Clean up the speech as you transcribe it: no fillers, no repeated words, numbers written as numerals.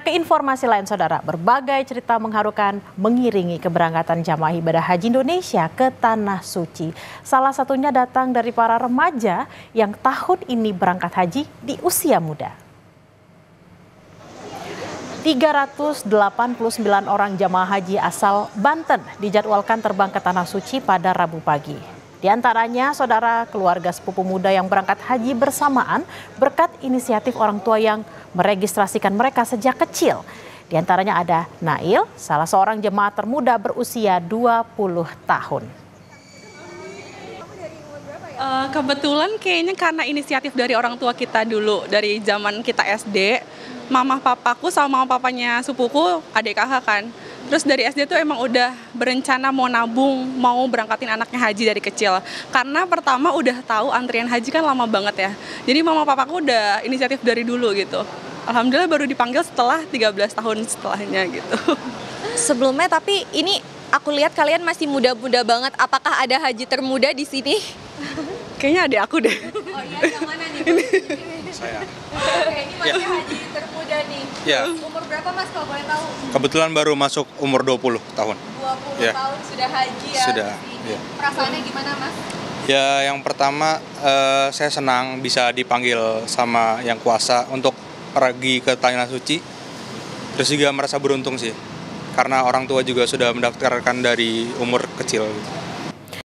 Ke informasi lain saudara, berbagai cerita mengharukan mengiringi keberangkatan jamaah ibadah haji Indonesia ke Tanah Suci. Salah satunya datang dari para remaja yang tahun ini berangkat haji di usia muda. 389 orang jamaah haji asal Banten dijadwalkan terbang ke Tanah Suci pada Rabu pagi. Di antaranya saudara keluarga sepupu muda yang berangkat haji bersamaan berkat inisiatif orang tua yang meregistrasikan mereka sejak kecil. Di antaranya ada Nail, salah seorang jemaah termuda berusia 20 tahun. Kebetulan kayaknya karena inisiatif dari orang tua kita dulu, dari zaman kita SD, mama papaku sama mama papanya sepupuku adik kakak kan. Terus dari SD tuh emang udah berencana mau nabung, mau berangkatin anaknya haji dari kecil. Karena pertama udah tahu antrian haji kan lama banget ya. Jadi mama papaku udah inisiatif dari dulu gitu. Alhamdulillah baru dipanggil setelah 13 tahun setelahnya gitu. Sebelumnya tapi ini aku lihat kalian masih muda-muda banget. Apakah ada haji termuda di sini? Kayaknya adik aku deh. Oh iya, yang mana nih? Saya. Oke, ini masih haji termuda nih. Ya. Umur berapa Mas kalau boleh tahu? Kebetulan baru masuk umur 20 tahun. 20 Ya. tahun sudah haji ya. Sudah, Ini. ya. Perasaannya gimana Mas? Ya, yang pertama saya senang bisa dipanggil sama yang kuasa untuk pergi ke Tanah Suci. Terus juga merasa beruntung sih. Karena orang tua juga sudah mendaftarkan dari umur kecil.